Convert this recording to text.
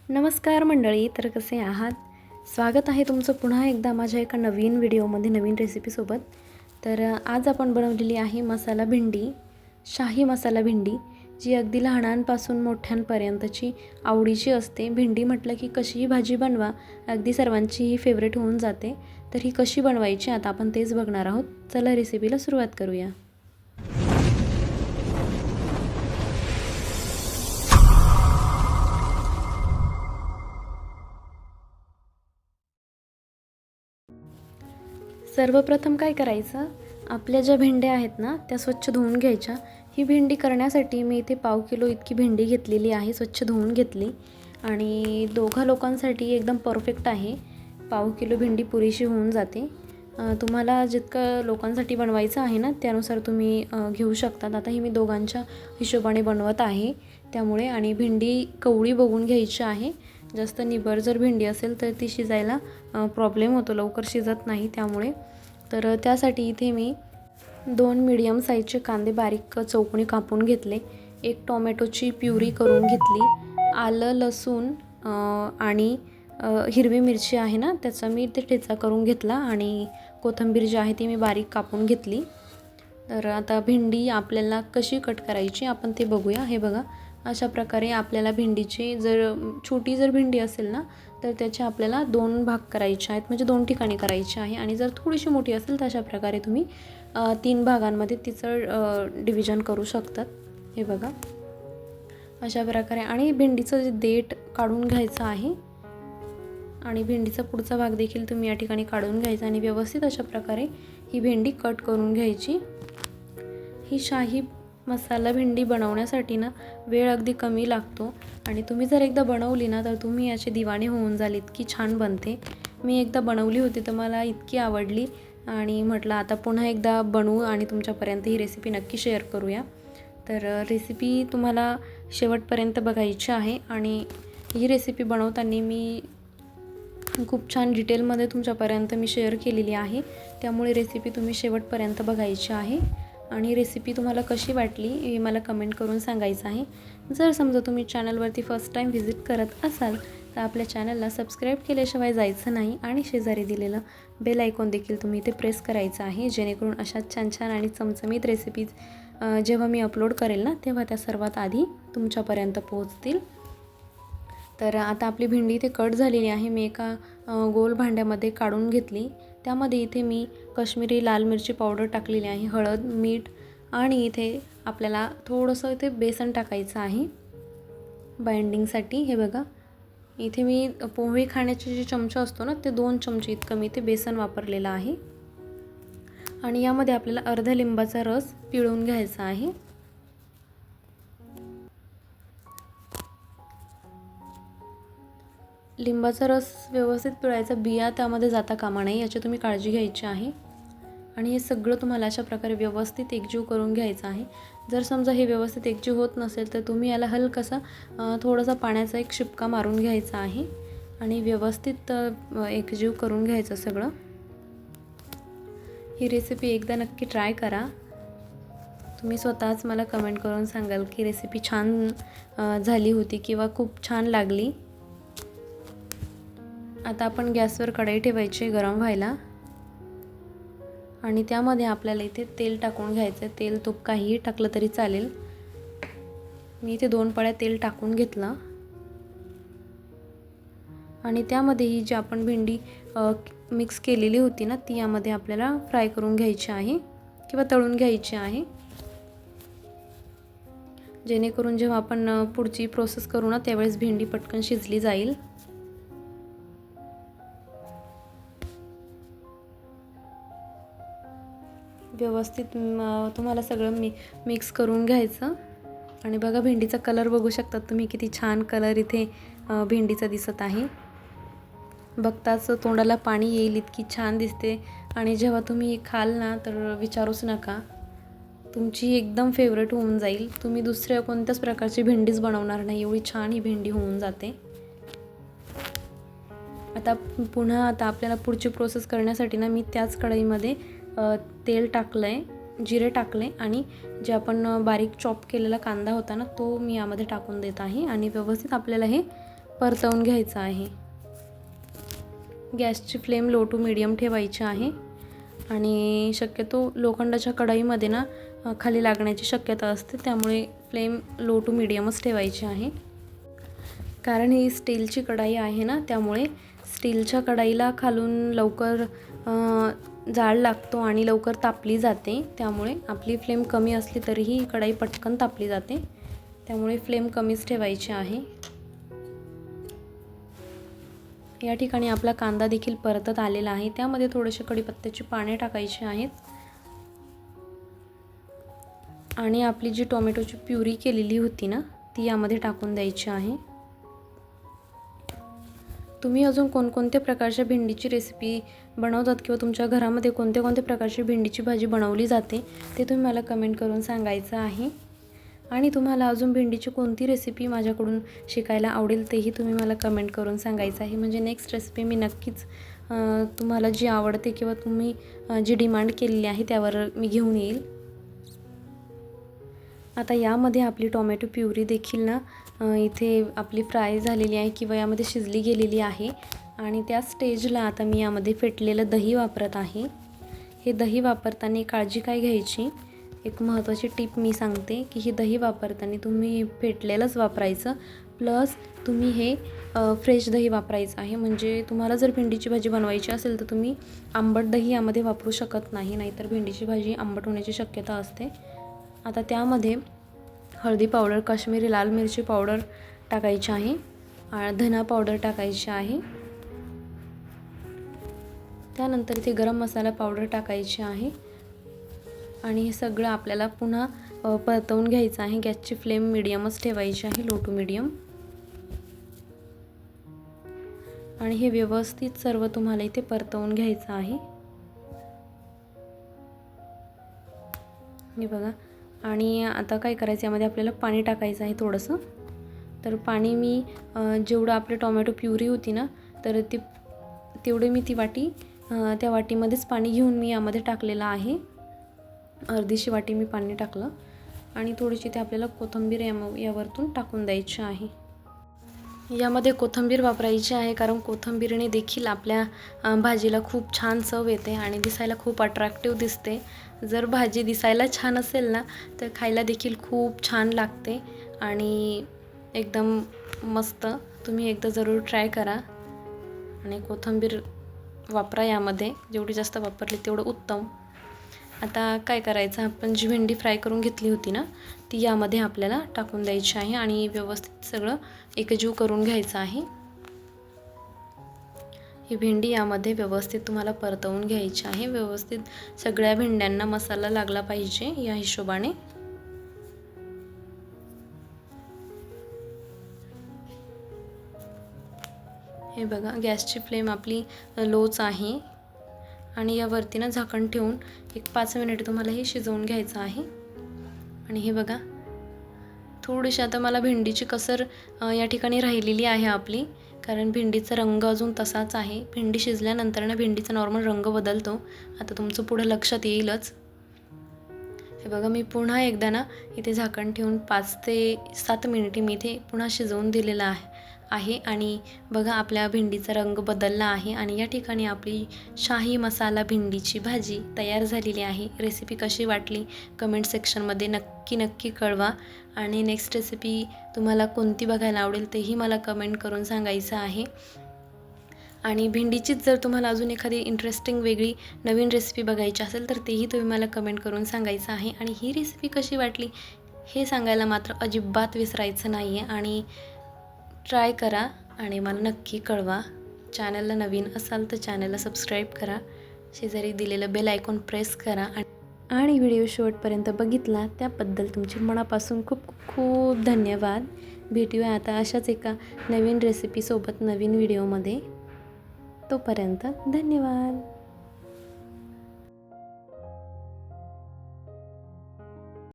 नमस्कार मंडळी, तर कसे आहात? स्वागत आहे तुमचं पुन्हा एकदा माझ्या एका नवीन व्हिडिओमध्ये, नवीन रेसिपीसोबत. तर आज आपण बनवलेली आहे मसाला भेंडी, शाही मसाला भेंडी, जी अगदी लहानांपासून मोठ्यांपर्यंतची आवडीची असते. भेंडी म्हटलं की कशीही भाजी बनवा, अगदी सर्वांची ही फेवरेट होऊन जाते. तर ही कशी बनवायची आता आपण तेच बघणार आहोत. चला रेसिपीला सुरुवात करूया. सर्वप्रथम काय करायचं, आपल्या ज्या भेंड्या आहेत ना त्या स्वच्छ धुवून घ्यायच्या. ही भेंडी करण्यासाठी मी इथे 1/2 किलो इतकी भेंडी घेतलेली आहे, स्वच्छ धुवून घेतली. आणि दोघा लोकांसाठी एकदम परफेक्ट आहे. 1/2 किलो भेंडी पुरेशी होऊन जाते. तुम्हाला जितकं लोकांसाठी बनवायचं आहे ना त्यानुसार तुम्ही घेऊ शकतात. आता ही मी दोघांच्या हिशोबाने बनवत आहे त्यामुळे. आणि भेंडी कवळी बघून घ्यायची आहे. जास्त निबर जर भेंडी असेल तर ती शिजायला प्रॉब्लेम होतो, लवकर शिजत नाही त्यामुळे. तर त्यासाठी इथे मी 2 मीडियम साईजचे कांदे बारीक चौकोनी कापून घेतले. 1 टोमॅटोची प्युरी करून घेतली. आलं, लसूण आणि हिरवी मिरची आहे ना त्याचा मी ते ठेचा करून घेतला. आणि कोथिंबीर जी आहे ती मी बारीक कापून घेतली. तर आता भेंडी आपल्याला कशी कट करायची आपण ते बघूया. हे बघा, अशा प्रकारे आपल्याला भेंडीची जर छोटी जर भेंडी असेल ना तर त्याचे आपल्याला 2 भाग करायचे आहेत, म्हणजे 2 ठिकाणी करायचे आहे. आणि जर थोडीशी मोठी असेल तर अशा प्रकारे तुम्ही 3 भागांमध्ये तिचं डिव्हिजन करू शकतात. हे बघा अशा प्रकारे. आणि भेंडीचं जे देठ काढून घ्यायचं आहे आणि भेंडीचा पुढचा भाग देखील तुम्ही या ठिकाणी काढून घ्यायचा आणि व्यवस्थित अशा प्रकारे ही भेंडी कट करून घ्यायची. ही शाही मसाला भेंडी बनवण्यासाठी ना वेळ अगदी कमी लागतो. आणि तुम्ही जर एकदा बनवली ना तर तुम्ही याचे दिवाणे होऊन जाल, इतकी छान बनते. मी एकदा बनवली होती तर मला इतकी आवडली आणि म्हटलं आता पुन्हा एकदा बनवू आणि तुमच्यापर्यंत ही रेसिपी नक्की शेअर करूया. तर रेसिपी तुम्हाला शेवटपर्यंत बघायची आहे. आणि ही रेसिपी बनवताना मी खूप छान डिटेलमध्ये तुमच्यापर्यंत मी शेअर केलेली आहे, त्यामुळे रेसिपी तुम्ही शेवटपर्यंत बघायची आहे. आणि रेसिपी तुम्हाला कशी वाटली हे मला कमेंट करून सांगायचं आहे. जर समजा तुम्ही चॅनलवरती फर्स्ट टाईम व्हिजिट करत असाल तर आपल्या चॅनलला सबस्क्राईब केल्याशिवाय जायचं नाही. आणि शेजारी दिलेलं बेल आयकॉन देखील तुम्ही इथे प्रेस करायचं आहे, जेणेकरून अशा छान छान आणि चमचमीत रेसिपीज जेव्हा मी अपलोड करेल ना तेव्हा त्या सर्वात आधी तुमच्यापर्यंत पोहोचतील. तर आता आपली भेंडी इथे कट झालेली आहे. मी एका गोल भांड्यामध्ये काढून घेतली. त्यामध्ये इथे मी काश्मीरी लाल मिरची पावडर टाकलेली आहे, हळद, मीठ आणि इथे आपल्याला थोडंसं इथे बेसन टाकायचं आहे बाइंडिंगसाठी. हे बघा, इथे मी पोहे खाण्याचे जे चमचा असतो ना ते 2 चमचे इतकं मी इथे बेसन वापरलेलं आहे. आणि यामध्ये आपल्याला अर्धा लिंबाचा रस पिळून घ्यायचा आहे. लिंबाचा रस व्यवस्थित पिळायचा, बिया त्यामध्ये जाता कामा नये याची तुम्ही काळजी घ्यायची आहे. आणि हे सगळं तुम्हाला अशा प्रकारे व्यवस्थित एकजीव करून घ्यायचं आहे. जर समजा हे व्यवस्थित एकजीव होत नसेल तर तुम्ही याला हलकासा थोडासा पाण्याचा एक शिपका मारून घ्यायचा आहे आणि व्यवस्थित एकजीव करून घ्यायचं सगळं. ही रेसिपी एकदा नक्की ट्राय करा. तुम्ही स्वतःच मला कमेंट करून सांगाल की रेसिपी छान झाली होती किंवा खूप छान लागली. आता आपण गॅसवर कढई ठेवायची गरम व्हायला. आणि त्यामध्ये आपल्याला इथे तेल टाकून घ्यायचं. तेल तूप काहीही टाकलं तरी चालेल. मी इथे 2 पळ्या तेल टाकून घेतलं. आणि त्यामध्ये ही जी आपण भेंडी मिक्स केलेली होती ना ती यामध्ये आपल्याला फ्राय करून घ्यायची आहे किंवा तळून घ्यायची आहे, जेणेकरून जेव्हा आपण पुढची प्रोसेस करू ना त्यावेळेस भेंडी पटकन शिजली जाईल. व्यवस्थित तुम्हाला सगळं मिक्स करून घ्यायचं. आणि बघा, भेंडीचा कलर बघू शकतात तुम्ही, किती छान कलर इथे भेंडीचा दिसत आहे. बघताच तोंडाला पाणी येईल, इतकी छान दिसते. आणि जेव्हा तुम्ही खाल ना तर विचारूच नका, तुमची एकदम फेवरेट होऊन जाईल. तुम्ही दुसऱ्या कोणत्याच प्रकारची भेंडीच बनवणार नाही, एवढी छान ही भेंडी होऊन जाते. आता आपल्याला पुढची प्रोसेस करण्यासाठी ना मी त्याच कढईमध्ये तेल टाकलं आहे, जिरे टाकले आणि जे आपण बारीक चॉप केलेला कांदा होता ना तो मी यामध्ये टाकून देत आहे. आणि व्यवस्थित आपल्याला हे परतवून घ्यायचं आहे. गॅसची फ्लेम लो टू मीडियम ठेवायची आहे आणि शक्यतो लोखंडाच्या कढईमध्ये ना खाली लागण्याची शक्यता असते, त्यामुळे फ्लेम लो टू मीडियमच ठेवायची आहे. कारण ही स्टीलची कढई आहे ना, त्यामुळे स्टीलच्या कढईला खालून लवकर जाळ लागतो आणि लवकर तापली जाते. त्यामुळे आपली फ्लेम कमी असली तरीही ही कढई पटकन तापली जाते, त्यामुळे फ्लेम कमीच ठेवायची आहे. या ठिकाणी आपला कांदा देखील परतत आलेला आहे. त्यामध्ये थोडेसे कढीपत्त्याची पाने टाकायची आहेत आणि आपली जी टोमॅटोची प्युरी केलेली होती ना, ती यामध्ये टाकून द्यायची आहे. तुम्ही अजून कोणकोणत्या प्रकारच्या भेंडीची रेसिपी बनवतात किंवा तुमच्या घरामध्ये कोणत्या कोणत्या प्रकारची भेंडीची भाजी बनवली जाते ते तुम्ही मला कमेंट करून सांगायचं आहे. आणि तुम्हाला अजून भेंडीची कोणती रेसिपी माझ्याकडून शिकायला आवडेल तेही तुम्ही मला कमेंट करून सांगायचं आहे. म्हणजे नेक्स्ट रेसिपी मी नक्कीच तुम्हाला जी आवडते किंवा तुम्ही जी डिमांड केलेली आहे त्यावर मी घेऊन येईल. आता यामध्ये आपली टोमॅटो प्युरी देखील ना इथे आपली फ्राय झालेली आहे किंवा यामध्ये शिजली गेलेली आहे. आणि त्या स्टेजला आता मी यामध्ये फेटलेलं दही वापरत आहे. हे दही वापरताना काळजी काय घ्यायची, एक महत्त्वाची टिप मी सांगते की ही दही वापरताना तुम्ही फेटलेलंच वापरायचं, प्लस तुम्ही हे फ्रेश दही वापरायचं आहे. म्हणजे तुम्हाला जर भेंडीची भाजी बनवायची असेल तर तुम्ही आंबट दही यामध्ये वापरू शकत नाही, नाहीतर भेंडीची भाजी आंबट होण्याची शक्यता असते. आता त्यामध्ये हळदी पावडर, काश्मीरी लाल मिरची पावडर टाकायची आहे, धना पावडर टाकायची आहे. त्यानंतर इथे गरम मसाला पावडर टाकायची आहे आणि हे सगळं आपल्याला पुन्हा परतवून घ्यायचं आहे. गॅसची फ्लेम मीडियमच ठेवायची आहे, लो टू मीडियम. आणि हे व्यवस्थित सर्व तुम्हाला इथे परतवून घ्यायचं आहे. हे बघा. आणि आता काय करायचं, यामध्ये आपल्याला पाणी टाकायचं आहे थोडंसं. तर पाणी मी जेवढं आपलं टोमॅटो प्युरी होती ना, तर तेवढे मी त्या वाटीमध्येच पाणी घेऊन मी यामध्ये टाकलेलं आहे. अर्धीशी वाटी मी पाणी टाकलं आणि थोडीशी ते आपल्याला कोथिंबीर यावरतून टाकून द्यायची आहे. यामध्ये कोथिंबीर वापरायची आहे, कारण कोथिंबीरने देखील आपल्या भाजीला खूप छान चव येते आणि दिसायला खूप अट्रॅक्टिव्ह दिसते. जर भाजी दिसायला छान असेल ना, तर खायला देखील खूप छान लागते आणि एकदम मस्त. तुम्ही एकदा जरूर ट्राय करा आणि कोथिंबीर वापरा यामध्ये. जेवढी जास्त वापरली तेवढं उत्तम. आता काय करायचं, आपण जी भेंडी फ्राय करून घेतली होती ना, ती यामध्ये आपल्याला टाकून द्यायची आहे आणि व्यवस्थित सगळं एकजीव करून घ्यायचं आहे. ही भेंडी यामध्ये व्यवस्थित तुम्हाला परतवून घ्यायची आहे. व्यवस्थित सगळ्या भेंड्यांना मसाला लागला पाहिजे या हिशोबाने. हे बघा, गॅसची फ्लेम आपली लोच आहे आणि यावरती ना झाकण ठेवून एक 5 मिनिट तुम्हाला हे शिजवून घ्यायचं आहे. आणि हे बघा, थोडीशी आता मला भेंडीची कसर या ठिकाणी राहिलेली आहे आपली, कारण भेंडीचा रंग अजून तसाच आहे. भेंडी शिजल्यानंतर ना भेंडीचा नॉर्मल रंग बदलतो. आता तुमचं पुढं लक्षात येईलच. हे बघा, मी पुन्हा एकदा ना इथे झाकण ठेवून 5 ते 7 मिनिटे मी इथे पुन्हा शिजवून दिलेलं आहे आणि बघा आपल्या भेंडीचा रंग बदलला आहे आणि या ठिकाणी आपली शाही मसाला भेंडीची भाजी तयार झालेली आहे. रेसिपी कशी वाटली कमेंट सेक्शनमध्ये नक्की कळवा आणि नेक्स्ट रेसिपी तुम्हाला कोणती बघायला आवडेल तेही मला कमेंट करून सांगायचं आहे. आणि भेंडीचीच जर तुम्हाला अजून एखादी इंटरेस्टिंग वेगळी नवीन रेसिपी बघायची असेल तर तेही तुम्ही मला कमेंट करून सांगायचं आहे. आणि ही रेसिपी कशी वाटली हे सांगायला मात्र अजिबात विसरायचं नाही आहे. आणि ट्राय करा आणि मला नक्की कळवा. चॅनलला नवीन असाल तर चॅनलला सबस्क्राईब करा, शेजारी दिलेलं बेल आयकॉन प्रेस करा आणि व्हिडिओ शेवटपर्यंत बघितला त्याबद्दल तुमचे मनापासून खूप खूप धन्यवाद. भेटूया आता अशाच एका नवीन रेसिपीसोबत नवीन व्हिडिओमध्ये. तोपर्यंत धन्यवाद.